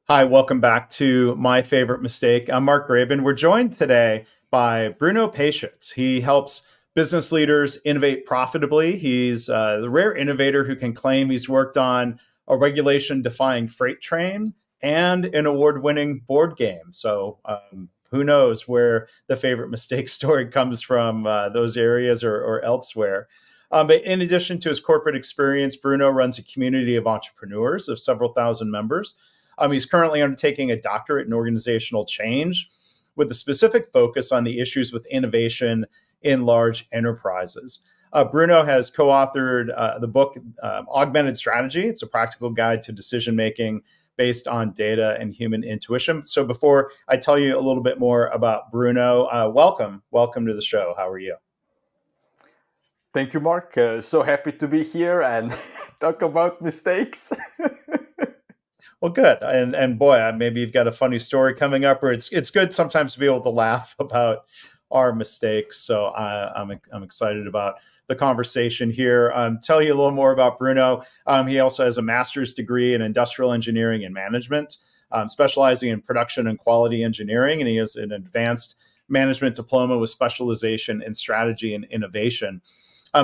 Hi, welcome back to My Favorite Mistake. I'm Mark Graben. We're joined today by Bruno Pešec. He helps business leaders innovate profitably. He's the rare innovator who can claim he's worked on a regulation-defying freight train and an award-winning board game. So who knows where the favorite mistake story comes from, those areas or elsewhere. But in addition to his corporate experience, Bruno runs a community of entrepreneurs of several thousand members. He's currently undertaking a doctorate in organizational change with a specific focus on the issues with innovation in large enterprises. Bruno has co-authored the book Augmented Strategy. It's a practical guide to decision-making based on data and human intuition. So before I tell you a little bit more about Bruno, welcome to the show. How are you? Thank you, Mark. So happy to be here and talk about mistakes. Well, good. And boy, maybe you've got a funny story coming up, or it's good sometimes to be able to laugh about our mistakes. So I'm excited about the conversation here. Tell you a little more about Bruno. He also has a master's degree in industrial engineering and management, specializing in production and quality engineering, and he has an advanced management diploma with specialization in strategy and innovation.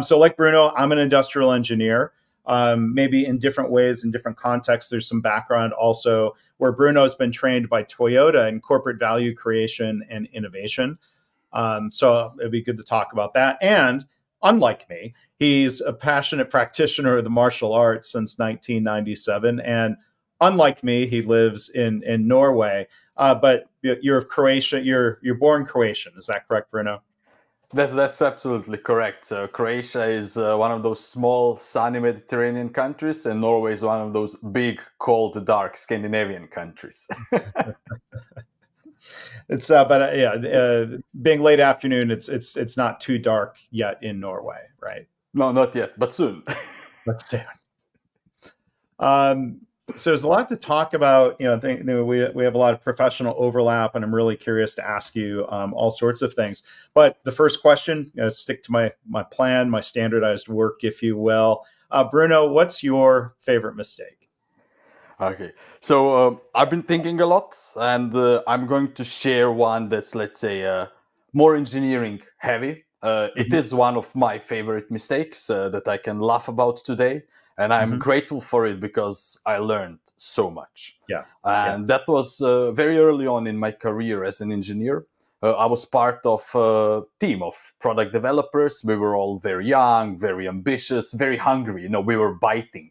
So like Bruno, I'm an industrial engineer. Maybe in different ways, in different contexts, there's some background also where Bruno's been trained by Toyota in corporate value creation and innovation. So it'd be good to talk about that. And unlike me, he's a passionate practitioner of the martial arts since 1997. And unlike me, he lives in Norway. But you're of Croatia. You're born Croatian. Is that correct, Bruno? That's absolutely correct. So Croatia is one of those small, sunny Mediterranean countries, and Norway is one of those big, cold, dark Scandinavian countries. It's being late afternoon, it's not too dark yet in Norway, right? No, not yet, but soon. But soon. So there's a lot to talk about. I think we have a lot of professional overlap, and I'm really curious to ask you all sorts of things. But the first question, stick to my plan, my standardized work, if you will. Bruno, what's your favorite mistake? Okay, so I've been thinking a lot, and I'm going to share one that's, let's say, more engineering heavy. It is one of my favorite mistakes that I can laugh about today. And I'm grateful for it because I learned so much. And that was very early on in my career as an engineer. I was part of a team of product developers. We were all very young, very ambitious, very hungry. We were biting.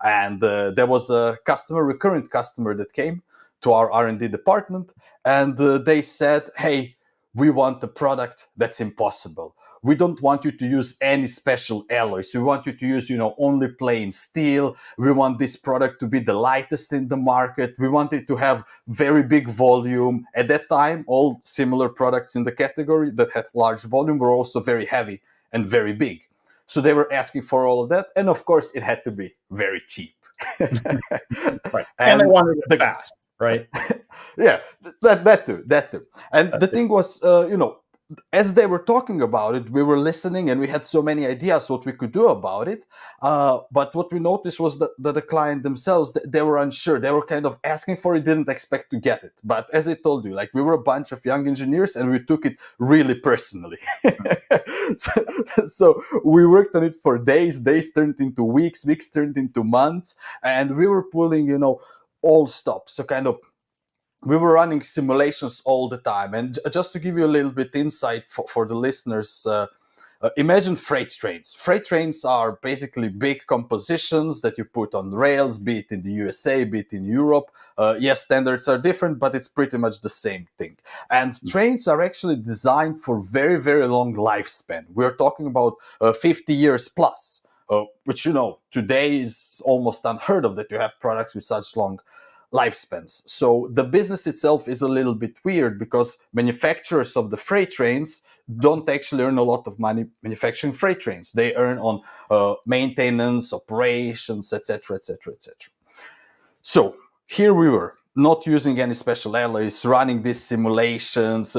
And there was a recurrent customer that came to our R&D department. And they said, hey, we want a product that's impossible. We don't want you to use any special alloys. We want you to use, only plain steel. We want this product to be the lightest in the market. We want it to have very big volume. At that time, all similar products in the category that had large volume were also very heavy and very big. So they were asking for all of that. And of course, it had to be very cheap. Right. And they wanted it fast, right? Yeah, that too. And the thing was, as they were talking about it, we were listening and we had so many ideas what we could do about it. But what we noticed was that the client themselves, they were unsure. They were kind of asking for it, didn't expect to get it. But as I told you, we were a bunch of young engineers and we took it really personally. So we worked on it for days. Days turned into weeks. Weeks turned into months. And we were pulling, all stops. So kind of, we were running simulations all the time. And just to give you a little bit insight for the listeners, imagine freight trains. Freight trains are basically big compositions that you put on rails, be it in the USA, be it in Europe. Yes, standards are different, but it's pretty much the same thing. And trains are actually designed for very, very long lifespan. We're talking about 50 years plus, which, today is almost unheard of that you have products with such long lifespans. So the business itself is a little bit weird because manufacturers of the freight trains don't actually earn a lot of money manufacturing freight trains. They earn on maintenance, operations, etc., etc., etc. So here we were. not using any special alloys, running these simulations,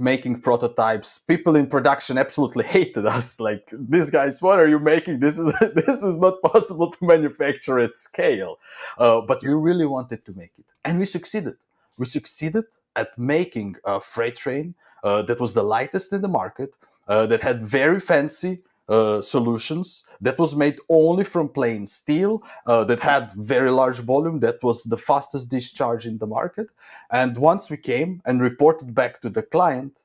making prototypes. People in production absolutely hated us. Like, these guys, what are you making? This is this is not possible to manufacture at scale. But we really wanted to make it, and we succeeded. We succeeded at making a freight train that was the lightest in the market, that had very fancy solutions, that was made only from plain steel, that had very large volume, that was the fastest discharge in the market. And once we came and reported back to the client,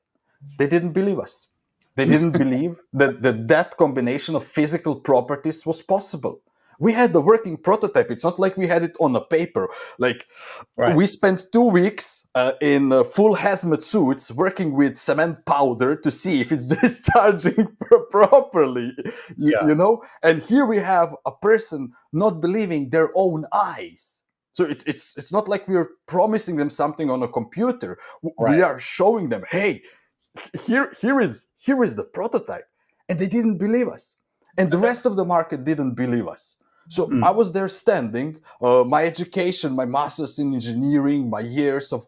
they didn't believe us. They didn't believe that combination of physical properties was possible. We had the working prototype. It's not like we had it on a paper. Like, we spent 2 weeks in full hazmat suits working with cement powder to see if it's discharging properly, you know? And here we have a person not believing their own eyes. So it's not like we're promising them something on a computer. We are showing them, hey, here is the prototype. And they didn't believe us. And the rest of the market didn't believe us. So I was there standing, my education, my master's in engineering, my years of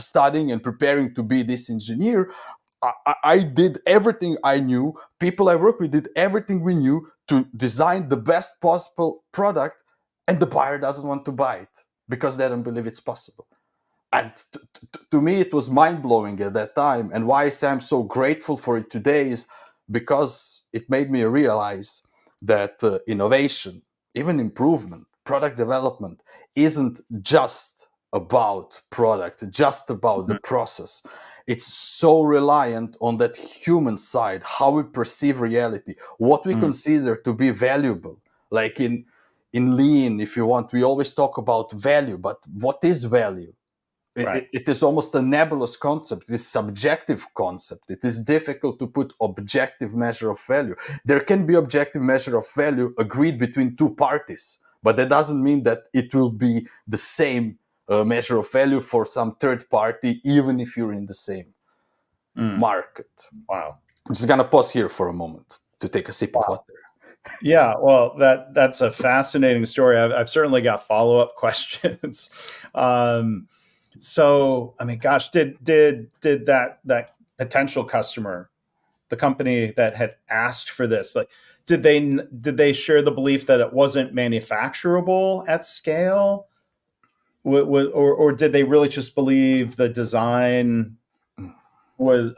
studying and preparing to be this engineer, I did everything I knew. People I worked with did everything we knew to design the best possible product, and the buyer doesn't want to buy it because they don't believe it's possible. And to me, it was mind-blowing at that time. And why I say I'm so grateful for it today is because it made me realize that innovation, even improvement, product development, isn't just about product, just about the process. It's so reliant on that human side, how we perceive reality, what we consider to be valuable. Like in Lean, if you want, we always talk about value, but what is value? It is almost a nebulous concept. It is subjective concept. It is difficult to put objective measure of value. There can be objective measure of value agreed between two parties, but that doesn't mean that it will be the same measure of value for some third party, even if you're in the same market. Wow. I'm just gonna pause here for a moment to take a sip of water. Yeah, well, that's a fascinating story. I've certainly got follow-up questions. So, I mean, gosh, did that potential customer, the company that had asked for this, like, did they share the belief that it wasn't manufacturable at scale, or did they really just believe the design was?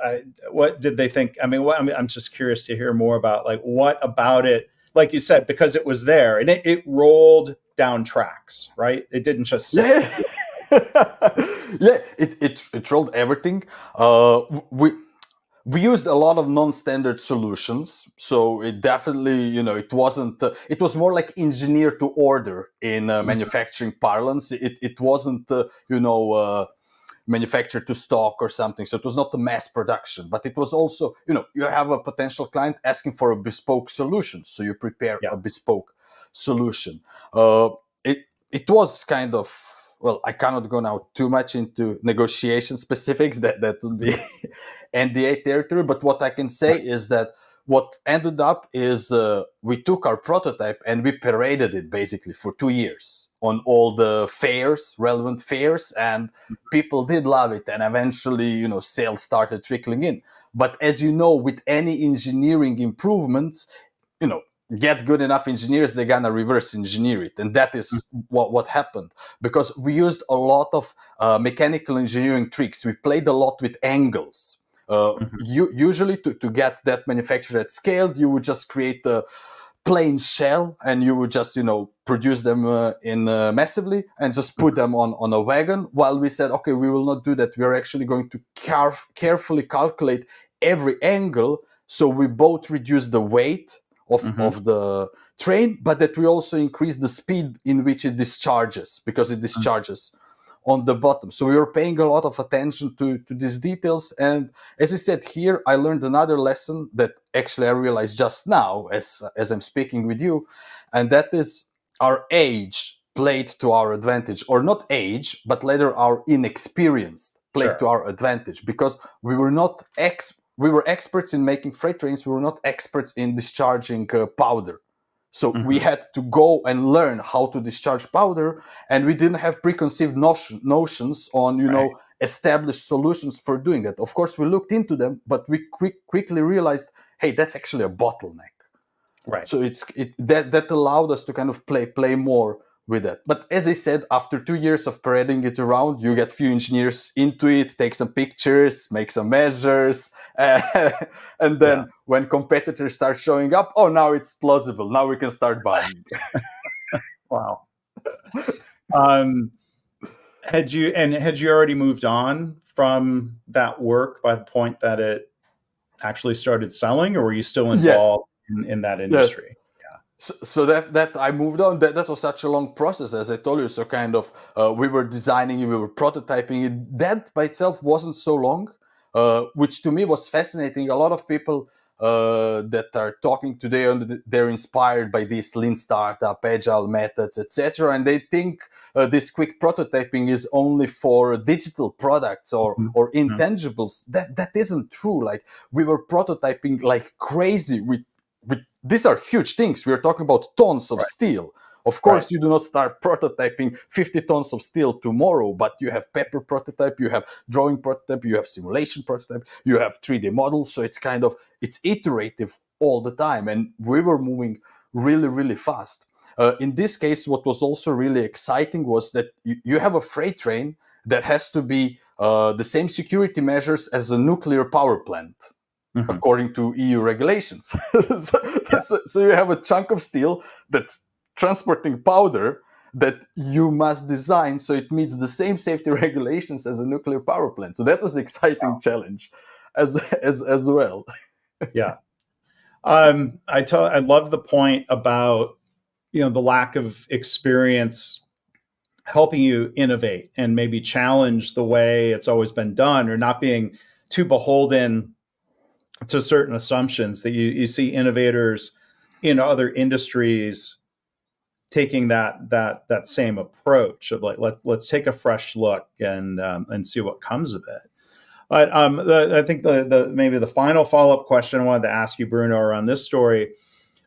What did they think? I mean, I'm just curious to hear more about, like, what about it? Like you said, because it was there and it rolled down tracks, right? It didn't just sit. Yeah, it rolled everything. We used a lot of non-standard solutions, so it definitely, you know, it wasn't. It was more like engineer to order in manufacturing parlance. It wasn't, manufactured to stock or something. So it was not a mass production, but it was also, you know, you have a potential client asking for a bespoke solution, so you prepare a bespoke solution. It was kind of. Well, I cannot go now too much into negotiation specifics. That would be NDA territory. But what I can say is that what ended up is we took our prototype and we paraded it basically for 2 years on all the fairs, relevant fairs, and people did love it. And eventually, you know, sales started trickling in. But as you know, with any engineering improvements, you know, get good enough engineers, they're gonna reverse engineer it, and that is what happened, because we used a lot of mechanical engineering tricks. We played a lot with angles. Usually to get that manufactured at scale, you would just create a plain shell and you would just, you know, produce them massively and just put them on a wagon. While we said, okay, we will not do that. We are actually going to carefully calculate every angle, so we both reduce the weight of the train, but that we also increase the speed in which it discharges, because it discharges on the bottom. So we were paying a lot of attention to these details. And as I said here, I learned another lesson that actually I realized just now as I'm speaking with you, and that is our age played to our advantage, or not age, but later our inexperience played to our advantage, because we were not we were experts in making freight trains. We were not experts in discharging powder. So we had to go and learn how to discharge powder, and we didn't have preconceived notions on, you know, established solutions for doing that. Of course, we looked into them, but we quickly realized, hey, that's actually a bottleneck. Right. So that allowed us to kind of play more with that. But as I said, after 2 years of parading it around, you get few engineers into it, take some pictures, make some measures, and then when competitors start showing up, oh, now it's plausible. Now we can start buying. Wow. Had you already moved on from that work by the point that it actually started selling, or were you still involved in that industry? Yes. So that I moved on. That was such a long process, as I told you. So kind of we were designing it, we were prototyping it. That by itself wasn't so long, which to me was fascinating. A lot of people that are talking today, they're inspired by this lean startup, agile methods, etc., and they think this quick prototyping is only for digital products or intangibles. That isn't true. Like, we were prototyping like crazy with these are huge things. We are talking about tons of steel. Of course, you do not start prototyping 50 tons of steel tomorrow, but you have paper prototype, you have drawing prototype, you have simulation prototype, you have 3D models. So it's kind of, it's iterative all the time. And we were moving really, really fast. In this case, what was also really exciting was that you have a freight train that has to be the same security measures as a nuclear power plant. According to EU regulations. So you have a chunk of steel that's transporting powder that you must design so it meets the same safety regulations as a nuclear power plant. So that was an exciting challenge as well. Yeah. I love the point about, you know, the lack of experience helping you innovate and maybe challenge the way it's always been done, or not being too beholden to certain assumptions that you see innovators in other industries taking that same approach of like, let's take a fresh look and see what comes of it. But I think maybe the final follow-up question I wanted to ask you, Bruno, around this story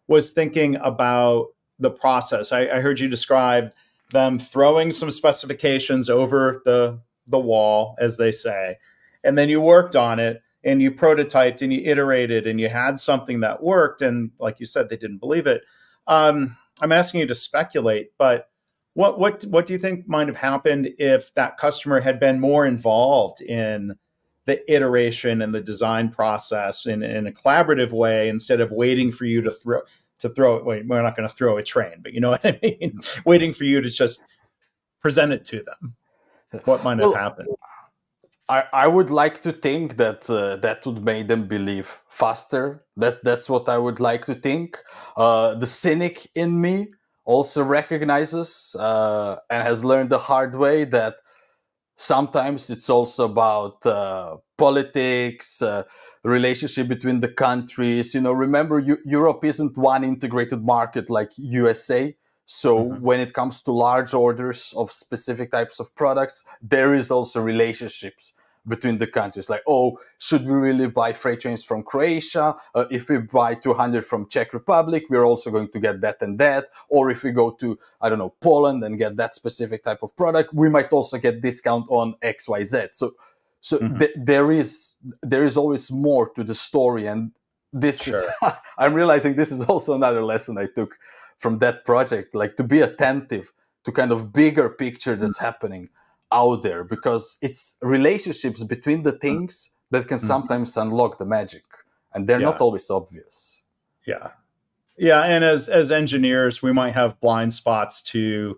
was thinking about the process. I heard you describe them throwing some specifications over the wall, as they say, and then you worked on it, and you prototyped and you iterated and you had something that worked. And like you said, they didn't believe it. I'm asking you to speculate, but what do you think might have happened if that customer had been more involved in the iteration and the design process in a collaborative way, instead of waiting for you to throw it? Wait, we're not going to throw a train, but you know what I mean? Waiting for you to just present it to them. What might have happened? I would like to think that that would make them believe faster. That's what I would like to think. The cynic in me also recognizes and has learned the hard way that sometimes it's also about politics, relationship between the countries. You know, remember, Europe isn't one integrated market like USA. So when it comes to large orders of specific types of products, there is also relationships between the countries. Like, oh, should we really buy freight trains from Croatia? If we buy 200 from Czech Republic, we're also going to get that and that. Or if we go to, I don't know, Poland and get that specific type of product, we might also get discount on XYZ. So there is always more to the story. And this is, I'm realizing this is also another lesson I took from that project, like to be attentive to kind of bigger picture that's happening out there, because it's relationships between the things that can sometimes unlock the magic, and they're not always obvious. Yeah. And as engineers, we might have blind spots to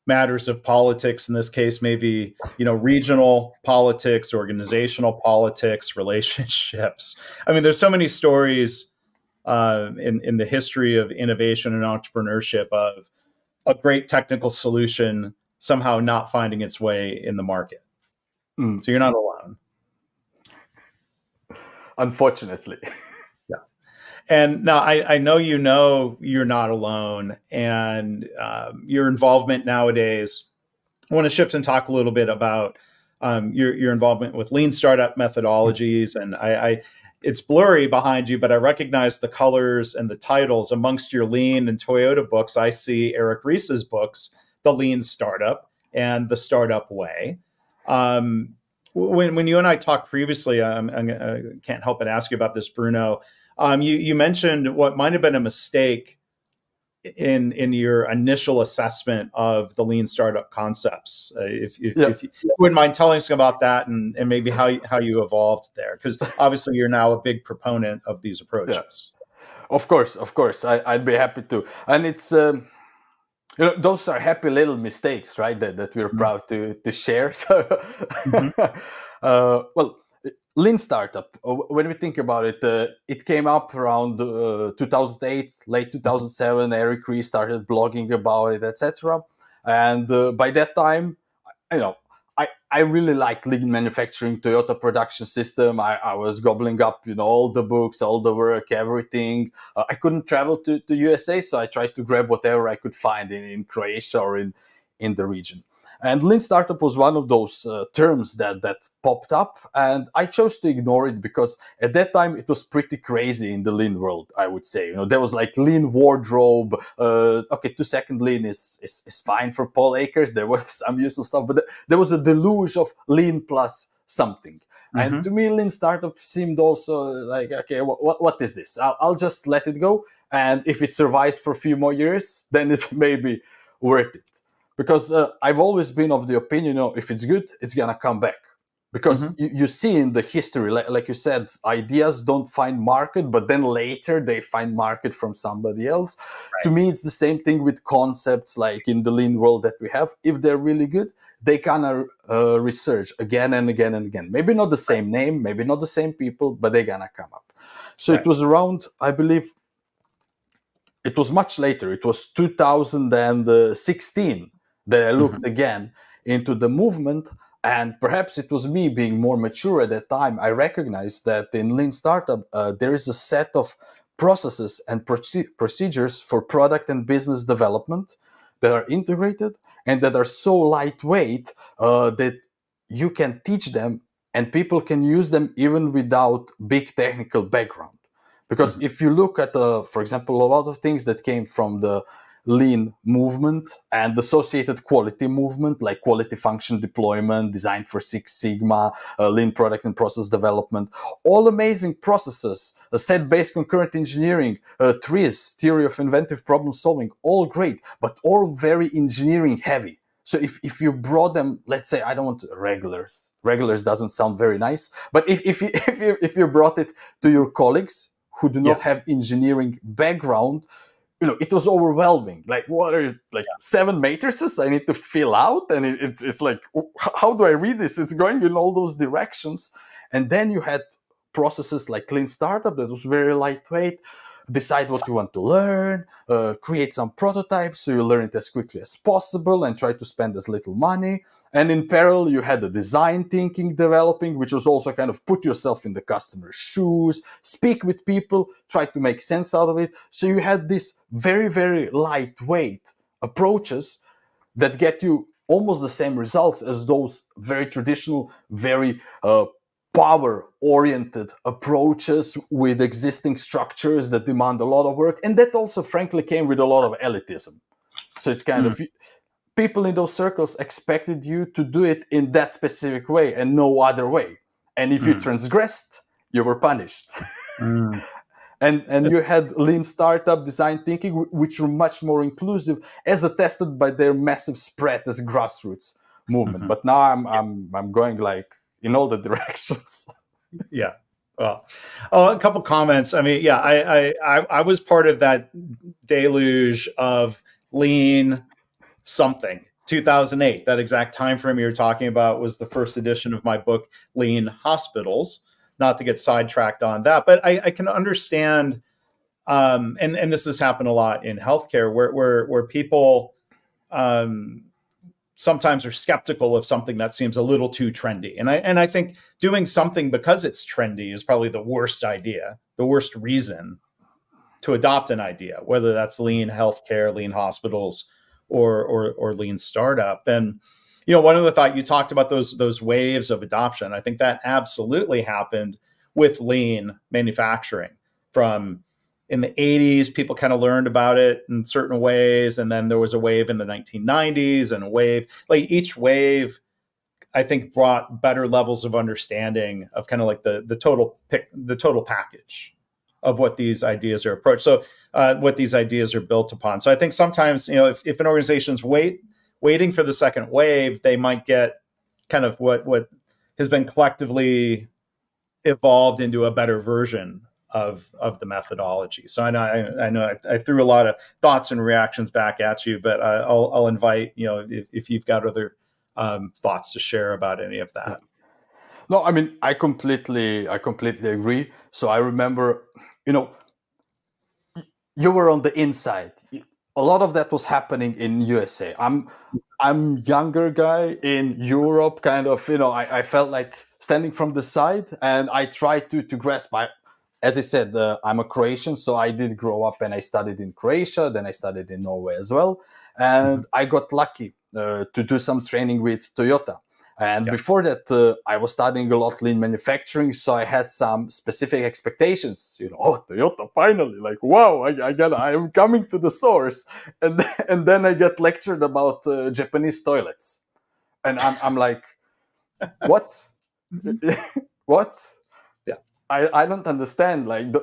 matters of politics. In this case, maybe, you know, regional politics, organizational politics, relationships. I mean, there's so many stories in the history of innovation and entrepreneurship of a great technical solution somehow not finding its way in the market. So you're not alone. Unfortunately. Yeah. And now I know you're not alone, and your involvement nowadays. I want to shift and talk a little bit about your involvement with lean startup methodologies, and it's blurry behind you, but I recognize the colors and the titles amongst your lean and Toyota books. I see Eric Ries's books, The Lean Startup and The Startup Way. When you and I talked previously, I can't help but ask you about this, Bruno. You mentioned what might have been a mistake in your initial assessment of the lean startup concepts. If you wouldn't mind telling us about that and maybe how you evolved there, because obviously you're now a big proponent of these approaches. Yeah. Of course, I'd be happy to. And it's those are happy little mistakes, right? That we're proud to share. So, well, lean startup. When we think about it, it came up around 2008, late 2007. Eric Ries started blogging about it, etc. And by that time, I really liked lean manufacturing, Toyota production system. I was gobbling up, all the books, all the work, everything. I couldn't travel to USA, so I tried to grab whatever I could find in Croatia or in the region. And lean startup was one of those terms that popped up, and I chose to ignore it because at that time it was pretty crazy in the lean world, I would say. There was like lean wardrobe. Okay, 2-second lean is fine for Paul Akers. There was some useful stuff, but there was a deluge of lean plus something. And to me, lean startup seemed also like, okay, what is this? I'll just let it go, and if it survives for a few more years, then it may be worth it. Because I've always been of the opinion, if it's good, it's going to come back. Because you see in the history, like you said, ideas don't find market, but then later they find market from somebody else. Right. To me, it's the same thing with concepts like in the lean world that we have. If they're really good, they kind of research again and again and again. Maybe not the same name, maybe not the same people, but they're going to come up. So It was around, I believe, it was much later. It was 2016. That I looked again into the movement, and perhaps it was me being more mature at that time. I recognized that in lean startup, there is a set of processes and procedures for product and business development that are integrated and that are so lightweight that you can teach them and people can use them even without big technical background. Because if you look at, for example, a lot of things that came from the lean movement and associated quality movement, like quality function deployment, design for Six Sigma, lean product and process development, all amazing processes, set-based concurrent engineering, TRIZ, theory of inventive problem solving, all great, but all very engineering heavy. So if you brought them, let's say, I don't want regulars doesn't sound very nice, but if you brought it to your colleagues who do not have engineering background, it was overwhelming. Like, what are 7 matrices I need to fill out? And it's like, how do I read this? It's going in all those directions. And then you had processes like lean startup that was very lightweight. Decide what you want to learn, create some prototypes so you learn it as quickly as possible and try to spend as little money. And in parallel, you had the design thinking developing, which was also kind of put yourself in the customer's shoes, speak with people, try to make sense out of it. So you had these very, very lightweight approaches that get you almost the same results as those very traditional, very power-oriented approaches with existing structures that demand a lot of work. And that also, frankly, came with a lot of elitism. So it's kind of, people in those circles expected you to do it in that specific way and no other way. And if you transgressed, you were punished. And you had lean startup design thinking, which were much more inclusive, as attested by their massive spread as grassroots movement. But now I'm going like in all the directions. Yeah. Well, a couple comments. I mean, I was part of that deluge of lean something. 2008, that exact time frame you were talking about was the first edition of my book, Lean Hospitals. Not to get sidetracked on that, but I can understand, and this has happened a lot in healthcare, where people sometimes are skeptical of something that seems a little too trendy. And I think doing something because it's trendy is probably the worst idea, the worst reason to adopt an idea, whether that's lean healthcare, lean hospitals, or lean startup. And one of the thought you talked about those waves of adoption. I think that absolutely happened with lean manufacturing. From in the 80s, people kind of learned about it in certain ways, and then there was a wave in the 1990s, and a wave, like each wave, I think, brought better levels of understanding of kind of like the total package of what these ideas are approached. So what these ideas are built upon. So I think sometimes, if an organization's waiting for the second wave, they might get kind of what has been collectively evolved into a better version of the methodology. So I know I threw a lot of thoughts and reactions back at you, but I'll invite, if you've got other thoughts to share about any of that. No, I mean, I completely agree. So I remember, you were on the inside. A lot of that was happening in USA. I'm younger guy in Europe, kind of, I felt like standing from the side, and I tried to grasp. As I said, I'm a Croatian, so I did grow up and I studied in Croatia, then I studied in Norway as well. And I got lucky to do some training with Toyota. And before that, I was studying a lot lean manufacturing, so I had some specific expectations. Toyota, finally, like, wow, I'm coming to the source. And then I get lectured about Japanese toilets, and I'm like, what? What? Yeah, I don't understand. Like,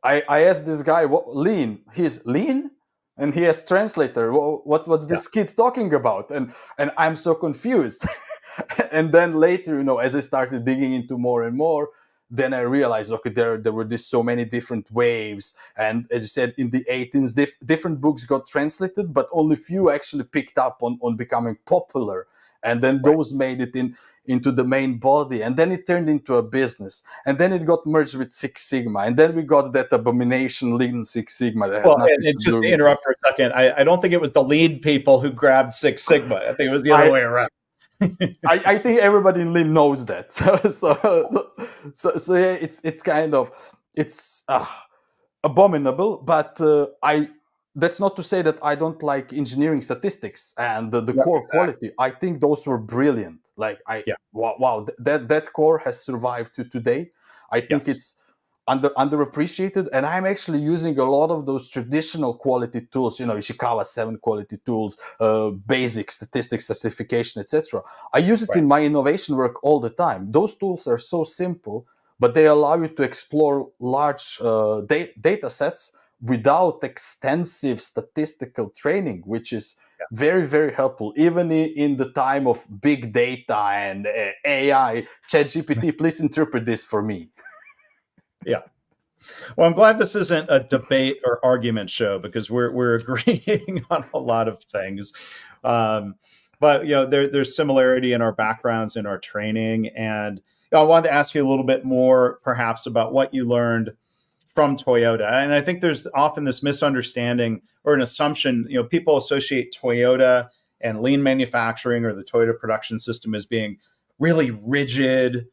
I asked this guy, what lean? He's lean. And he has translator. What's this kid talking about? And I'm so confused. And then later, as I started digging into more and more, then I realized, okay, there were so many different waves. And as you said, in the 18s, different books got translated, but only few actually picked up on becoming popular. And then those made it into the main body. And then it turned into a business. And then it got merged with Six Sigma. And then we got that abomination Lean Six Sigma. That has nothing to just do to interrupt for a second, I don't think it was the lean people who grabbed Six Sigma. I think it was the other way around. I think everybody in Lean knows that. So yeah, it's kind of, it's abominable. But that's not to say that I don't like engineering statistics and the core quality. I think those were brilliant. Like wow, that core has survived to today. I think it's underappreciated, and I'm actually using a lot of those traditional quality tools, Ishikawa 7 quality tools, basic statistics, classification, etc. I use it in my innovation work all the time. Those tools are so simple, but they allow you to explore large data sets without extensive statistical training, which is very, very helpful, even in the time of big data and AI. ChatGPT, please interpret this for me. Yeah. Well, I'm glad this isn't a debate or argument show, because we're agreeing on a lot of things. But there's similarity in our backgrounds, in our training, and I wanted to ask you a little bit more, perhaps, about what you learned from Toyota. And I think there's often this misunderstanding or an assumption. People associate Toyota and lean manufacturing or the Toyota production system as being really rigid,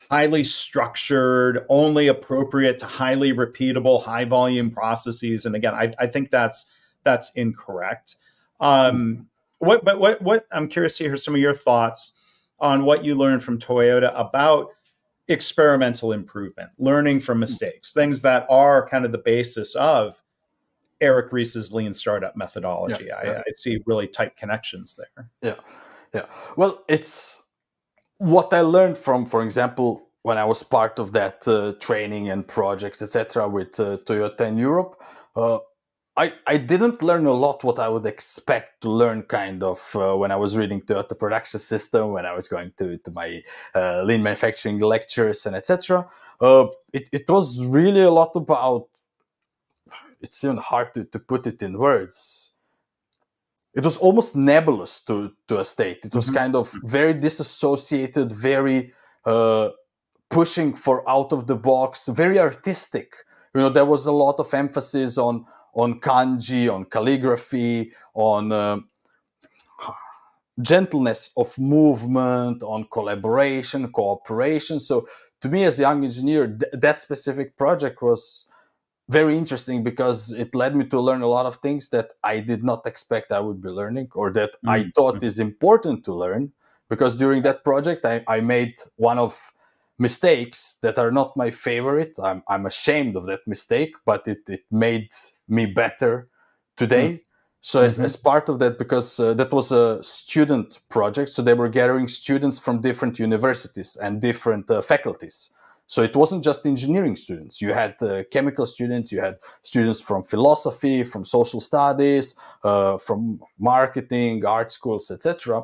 highly structured, only appropriate to highly repeatable, high volume processes. And again, I think that's incorrect. What I'm curious to hear some of your thoughts on what you learned from Toyota about experimental improvement, learning from mistakes, things that are kind of the basis of Eric Ries's lean startup methodology. I see really tight connections there. Yeah. Well, it's what I learned from, for example, when I was part of that training and projects, etc., with Toyota in Europe. I didn't learn a lot what I would expect to learn, kind of, when I was reading Toyota production system, when I was going to my lean manufacturing lectures and etc. It was really a lot about, it's even hard to put it in words. It was almost nebulous to a state. It was kind of very disassociated, very pushing for out of the box, very artistic. There was a lot of emphasis on kanji, on calligraphy, on gentleness of movement, on collaboration, cooperation. So to me, as a young engineer, that specific project was very interesting because it led me to learn a lot of things that I did not expect I would be learning, or that I thought is important to learn. Because during that project, I made one of mistakes that are not my favorite. I'm ashamed of that mistake, but it made me better today. So as part of that, because that was a student project, so they were gathering students from different universities and different faculties. So it wasn't just engineering students. You had chemical students, you had students from philosophy, from social studies, from marketing, art schools, etc.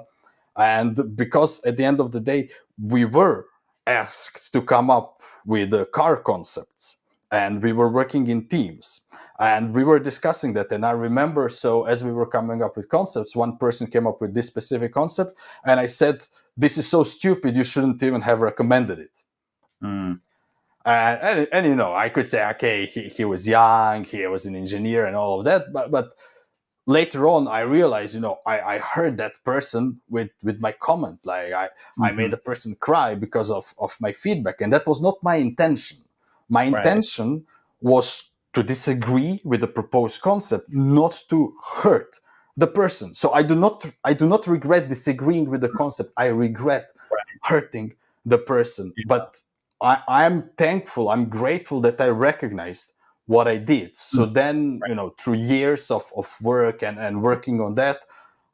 And because at the end of the day, we were asked to come up with car concepts, and we were working in teams, and we were discussing that. And I remember, so as we were coming up with concepts, one person came up with this specific concept, and I said, this is so stupid, you shouldn't even have recommended it. And you know, I could say, okay, he was young, he was an engineer and all of that, but later on, I realized, you know, I heard that person with my comment. Like I made a person cry because of my feedback. And that was not my intention. My intention was to disagree with the proposed concept, not to hurt the person. So I do not regret disagreeing with the concept. I regret hurting the person. But I'm thankful, I'm grateful that I recognized what I did. So then, you know, through years of work and working on that,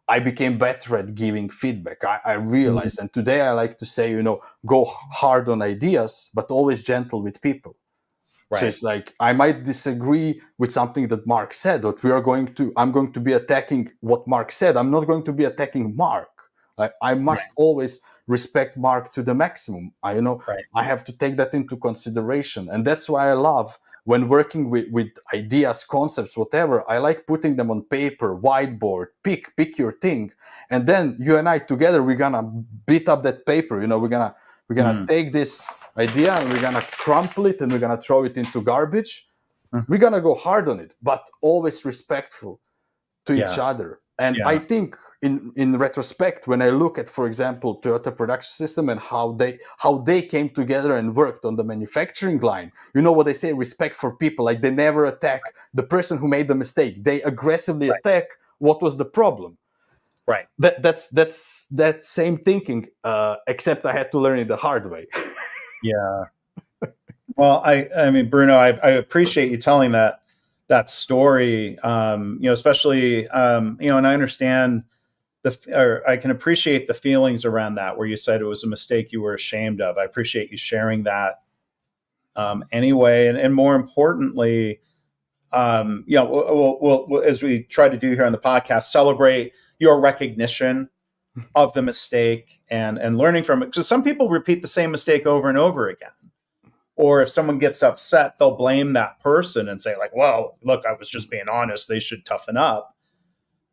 I became better at giving feedback. I realized, and today I like to say, you know, go hard on ideas, but always gentle with people. So it's like, I might disagree with something that Mark said, but I'm going to be attacking what Mark said. I'm not going to be attacking Mark. I must always respect Mark to the maximum. I have to take that into consideration. And that's why I love when working with ideas, concepts, whatever. I like putting them on paper, whiteboard, pick your thing. And then you and I together, we're gonna beat up that paper. You know, we're gonna take this idea and we're gonna crumple it and we're gonna throw it into garbage. We're gonna go hard on it, but always respectful to each other. And I think in retrospect, when I look at, for example, Toyota production system and how they came together and worked on the manufacturing line, you know what they say, respect for people. Like, they never attack the person who made the mistake. They aggressively attack what was the problem. That's that same thinking, except I had to learn it the hard way. Well, I mean, Bruno, I appreciate you telling that story, you know, especially, you know, and I understand I can appreciate the feelings around that, where you said it was a mistake you were ashamed of. I appreciate you sharing that anyway. And more importantly, you know, we'll, as we try to do here on the podcast, celebrate your recognition of the mistake and learning from it. Because some people repeat the same mistake over and over again. Or if someone gets upset, they'll blame that person and say, like, well, look, I was just being honest. They should toughen up.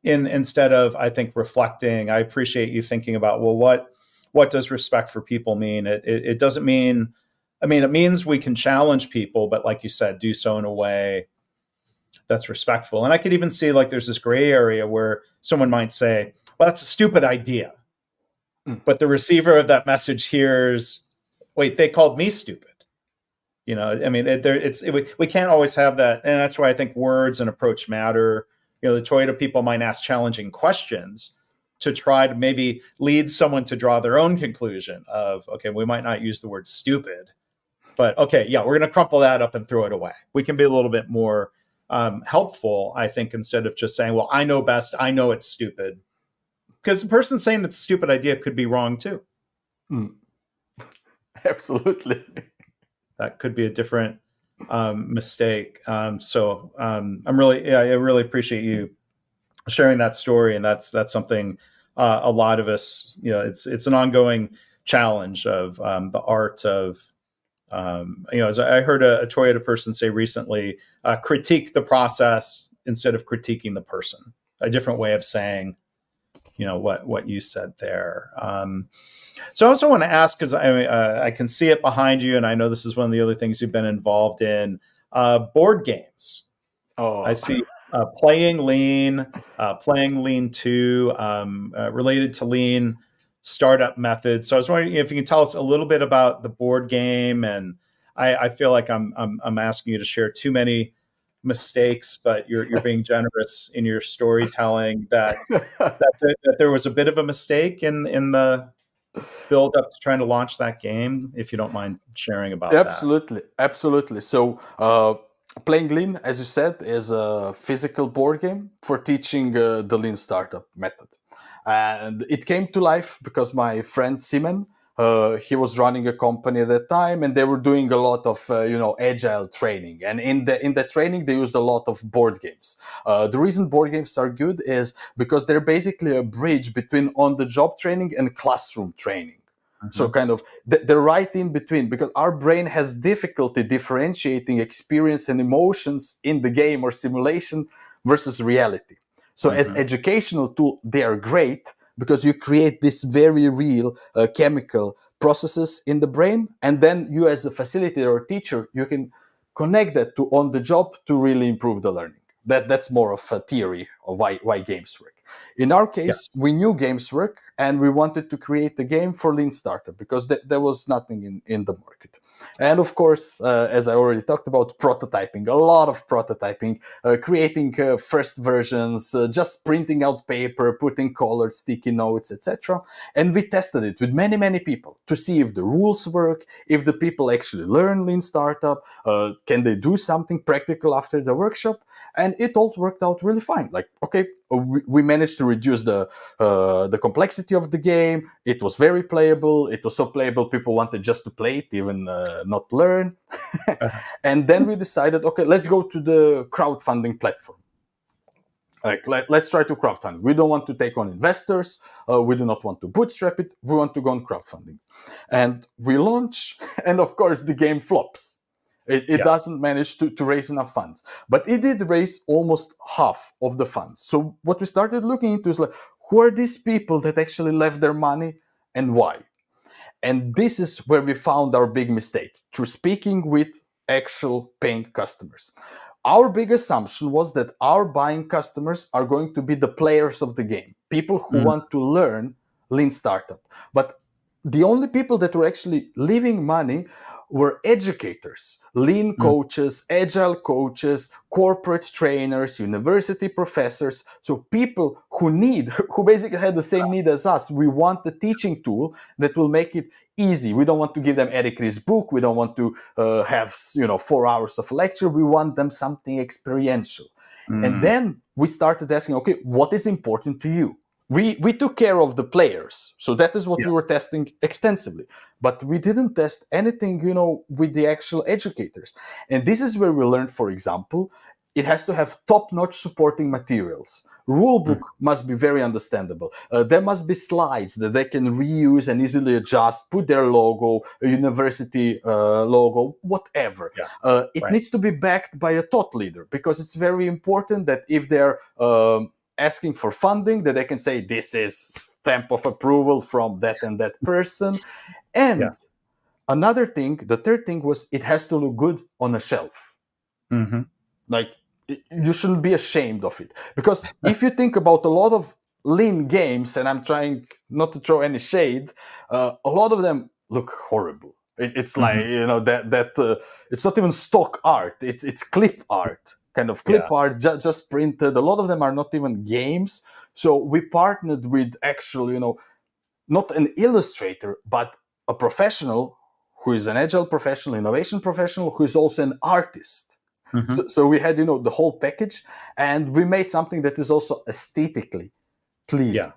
Instead of, I think, reflecting. I appreciate you thinking about, well, what does respect for people mean? It doesn't mean, I mean, it means we can challenge people, but like you said, do so in a way that's respectful. And I could even see, like, there's this gray area where someone might say, well, that's a stupid idea. But the receiver of that message hears, wait, they called me stupid. You know, I mean, we can't always have that. And that's why I think words and approach matter. You know, the Toyota people might ask challenging questions to try to maybe lead someone to draw their own conclusion of, okay, we might not use the word stupid, but okay, yeah, we're going to crumple that up and throw it away. We can be a little bit more helpful, I think, instead of just saying, well, I know best, I know it's stupid. Because the person saying it's a stupid idea could be wrong too. Absolutely. That could be a different mistake. So I really appreciate you sharing that story, and that's something a lot of us, you know, it's an ongoing challenge of the art of, you know, as I heard a Toyota person say recently, critique the process instead of critiquing the person. A different way of saying, you know, what you said there. So I also want to ask, because I can see it behind you, and I know this is one of the other things you've been involved in, board games. I see playing Lean 2, related to Lean startup methods. So I was wondering if you can tell us a little bit about the board game. And I feel like I'm asking you to share too many mistakes, but you're being generous in your storytelling that there was a bit of a mistake in the build up to trying to launch that game, if you don't mind sharing about Absolutely, absolutely. So, playing Lean, as you said, is a physical board game for teaching the Lean startup method. And it came to life because my friend Simon, he was running a company at that time, and they were doing a lot of agile training. And in the training, they used a lot of board games. The reason board games are good is because they're basically a bridge between on-the-job training and classroom training. So kind of they're right in between, because our brain has difficulty differentiating experience and emotions in the game or simulation versus reality. So as educational tool, they are great because you create this very real chemical processes in the brain. And then you as a facilitator or teacher, you can connect that to on the job to really improve the learning. That's more of a theory of why games work. In our case, we knew games work, and we wanted to create a game for Lean Startup because there was nothing in the market. And of course, as I already talked about, prototyping, a lot of prototyping, creating first versions, just printing out paper, putting colored sticky notes, etc. And we tested it with many people to see if the rules work, if the people actually learn Lean Startup, can they do something practical after the workshop. And it all worked out really fine. Like, okay, we managed to reduce the complexity of the game. It was very playable. It was so playable, people wanted just to play it, even not learn. And then we decided, okay, let's go to the crowdfunding platform. Like, let's try to crowdfund. We don't want to take on investors. We do not want to bootstrap it. We want to go on crowdfunding. And we launch, and of course, the game flops. It doesn't manage to raise enough funds. But it did raise almost half of the funds. So what we started looking into is like, who are these people that actually left their money and why? And this is where we found our big mistake, through speaking with actual paying customers. Our big assumption was that our buying customers are going to be the players of the game, people who want to learn Lean Startup. But the only people that were actually leaving money were educators, Lean coaches, agile coaches, corporate trainers, university professors. So people who basically had the same need as us. We want the teaching tool that will make it easy. We don't want to give them Eric Ries's book. We don't want to have 4 hours of lecture. We want them something experiential. And then we started asking, okay, what is important to you? We took care of the players. So that is what we were testing extensively. But we didn't test anything, with the actual educators. And this is where we learned, for example, it has to have top-notch supporting materials. Rulebook must be very understandable. There must be slides that they can reuse and easily adjust, put their logo, a university logo, whatever. It needs to be backed by a thought leader, because it's very important that if they're asking for funding, that they can say, this is stamp of approval from that and that person. And another thing, the third thing was, it has to look good on a shelf. Like, you shouldn't be ashamed of it. Because if you think about a lot of Lean games, and I'm trying not to throw any shade, a lot of them look horrible. It's like, it's not even stock art. It's clip art. Kind of clip art, just printed. A lot of them are not even games. So we partnered with actual, not an illustrator, but a professional who is an agile professional, innovation professional, who is also an artist. So we had, the whole package, and we made something that is also aesthetically pleasing.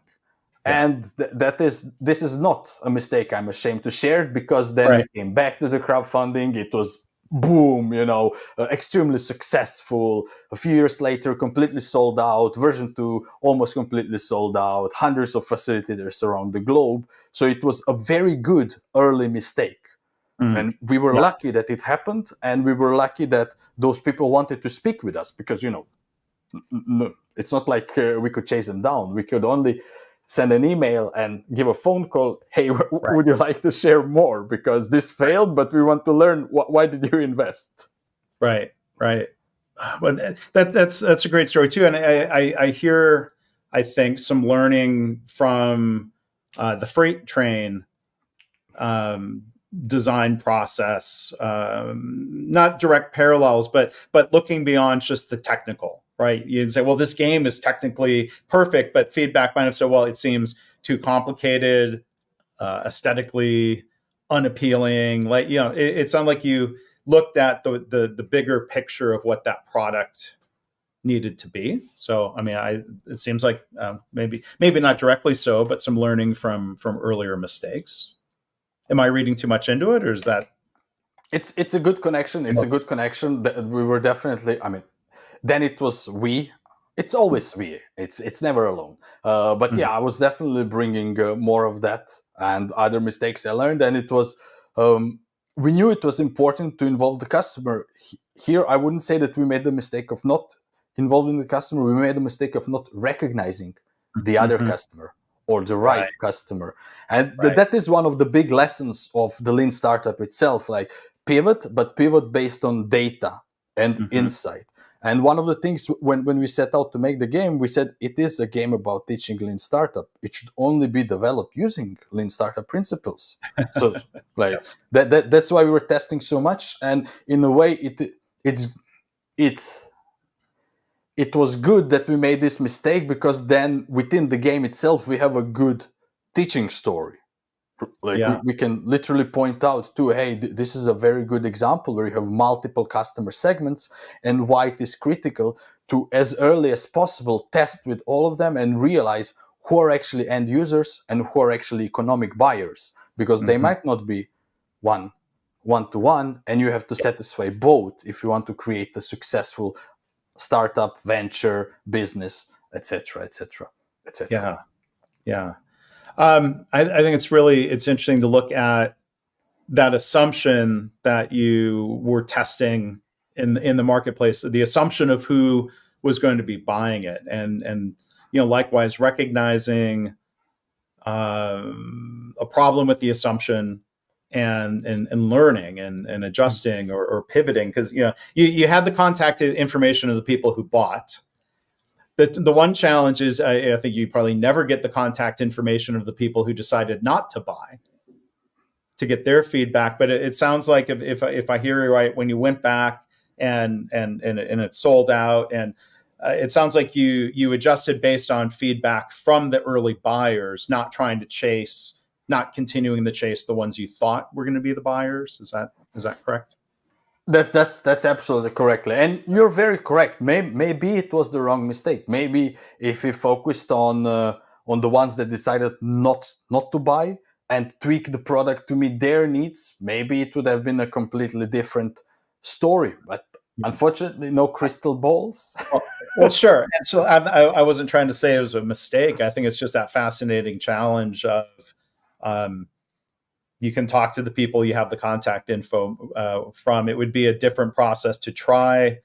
And this is not a mistake I'm ashamed to share, because then we came back to the crowdfunding. It was boom, extremely successful. A few years later, completely sold out. Version 2, almost completely sold out. Hundreds of facilitators around the globe. So it was a very good early mistake. And we were lucky that it happened. And we were lucky that those people wanted to speak with us, because, it's not like we could chase them down. We could only send an email and give a phone call. Hey, would you like to share more? Because this failed, but we want to learn. Why did you invest? Right. Well, that's a great story too. And I hear, I think, some learning from the freight train design process, not direct parallels, but looking beyond just the technical, right? You'd say, well, this game is technically perfect, but feedback might have said, well, it seems too complicated, aesthetically unappealing. Like, you know, it sounded like you looked at the bigger picture of what that product needed to be. So, I mean, it seems like maybe not directly so, but some learning from earlier mistakes. Am I reading too much into it, or is that? It's a good connection. It's a good connection. We were definitely. I mean, then it was we. It's always we. It's never alone. But yeah, I was definitely bringing more of that and other mistakes I learned, and it was. We knew it was important to involve the customer. Here, I wouldn't say that we made the mistake of not involving the customer. We made the mistake of not recognizing the other customer or the right customer. And that is one of the big lessons of the lean startup itself, like pivot, but pivot based on data and insight. And one of the things when we set out to make the game, we said it is a game about teaching lean startup. It should only be developed using lean startup principles. So like that's why we were testing so much. And in a way, it was good that we made this mistake, because then within the game itself, we have a good teaching story. Like we can literally point out to, hey, this is a very good example where you have multiple customer segments, and why it is critical to, as early as possible, test with all of them and realize who are actually end users and who are actually economic buyers, because they might not be one-to-one, and you have to satisfy both if you want to create a successful startup, venture, business, etc., etc., etc. Yeah. I think it's interesting to look at that assumption that you were testing in the marketplace, the assumption of who was going to be buying it, and you know, likewise recognizing a problem with the assumption and learning and adjusting or pivoting, because you know you had the contact information of the people who bought. The one challenge is I think you probably never get the contact information of the people who decided not to buy, to get their feedback. But it sounds like if I hear you right, when you went back and it sold out, and it sounds like you adjusted based on feedback from the early buyers, not trying to not continuing to chase the ones you thought were going to be the buyers. Is that correct? That's absolutely correctly, and you're very correct. Maybe it was the wrong mistake. Maybe if we focused on the ones that decided not to buy and tweak the product to meet their needs, maybe it would have been a completely different story. But unfortunately, no crystal balls. Well, sure. And so I wasn't trying to say it was a mistake. I think it's just that fascinating challenge of you can talk to the people you have the contact info from. It would be a different process to try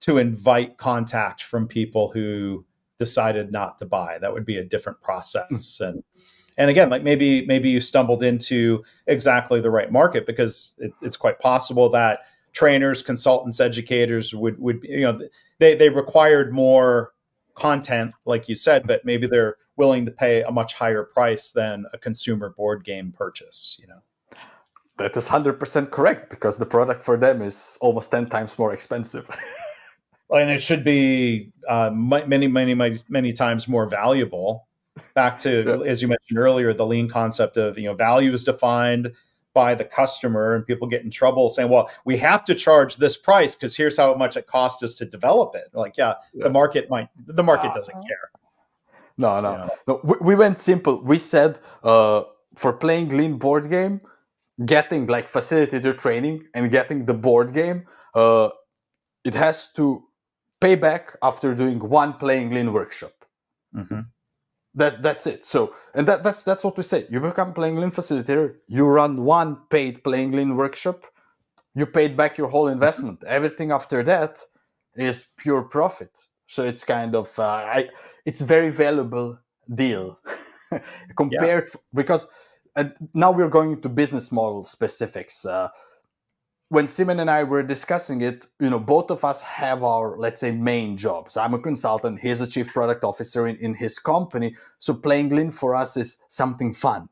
to invite contact from people who decided not to buy. That would be a different process. And again, like maybe you stumbled into exactly the right market, because it's quite possible that trainers, consultants, educators would you know, they required more content, like you said, but maybe they're willing to pay a much higher price than a consumer board game purchase, you know. That is 100% correct, because the product for them is almost 10 times more expensive. And it should be many times more valuable. Back to, as you mentioned earlier, the lean concept of, you know, value is defined by the customer, and people get in trouble saying, well, we have to charge this price because here's how much it cost us to develop it. Like, the market doesn't care. No. We went simple. We said for playing lean board game, getting like facilitator training and getting the board game, it has to pay back after doing one playing lean workshop. That's it. So, and that's what we say. You become playing lean facilitator, you run one paid playing lean workshop, you paid back your whole investment. Everything after that is pure profit. So it's kind of it's very valuable deal compared because now we're going into business model specifics. When Simon and I were discussing it, you know, both of us have our, let's say, main jobs. I'm a consultant. He's a chief product officer in his company. So playing lean for us is something fun.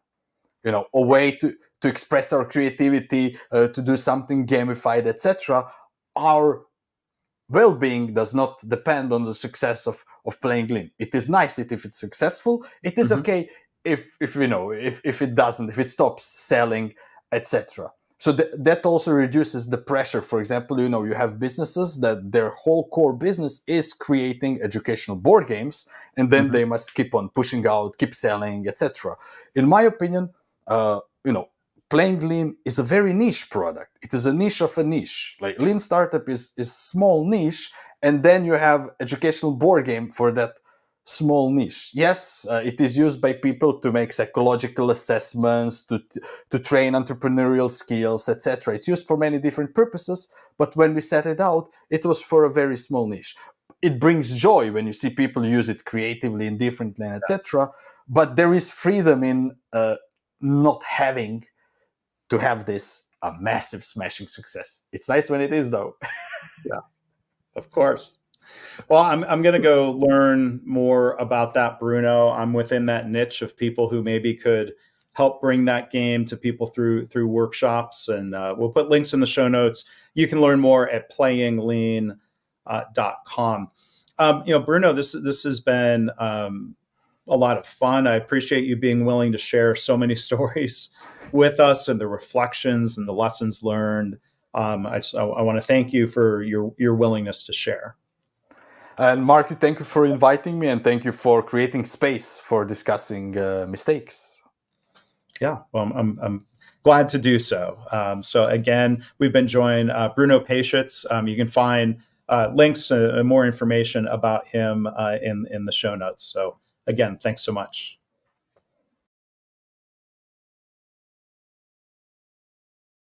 a way to express our creativity, to do something gamified, etc. Our well-being does not depend on the success of playing lean. It is nice if it's successful. It is okay if it doesn't, if it stops selling, etc. So that also reduces the pressure. For example, you have businesses that their whole core business is creating educational board games, and then they must keep on pushing out, keep selling, etc. In my opinion, playing lean is a very niche product. It is a niche of a niche. Like lean startup is small niche, and then you have educational board game for that small niche. Yes, it is used by people to make psychological assessments, to train entrepreneurial skills, etc. It's used for many different purposes, but when we set it out, it was for a very small niche. It brings joy when you see people use it creatively and differently, etc. But there is freedom in not having to have this a massive smashing success. It's nice when it is, though. Yeah, of course. Well, I'm going to go learn more about that, Bruno. I'm within that niche of people who maybe could help bring that game to people through workshops, and we'll put links in the show notes. You can learn more at playinglean.com. Bruno, this has been a lot of fun. I appreciate you being willing to share so many stories with us and the reflections and the lessons learned. I want to thank you for your willingness to share. And Mark, thank you for inviting me, and thank you for creating space for discussing mistakes. Yeah, well, I'm glad to do so. So again, we've been joined Bruno Pešec. You can find links and more information about him in the show notes. So again, thanks so much.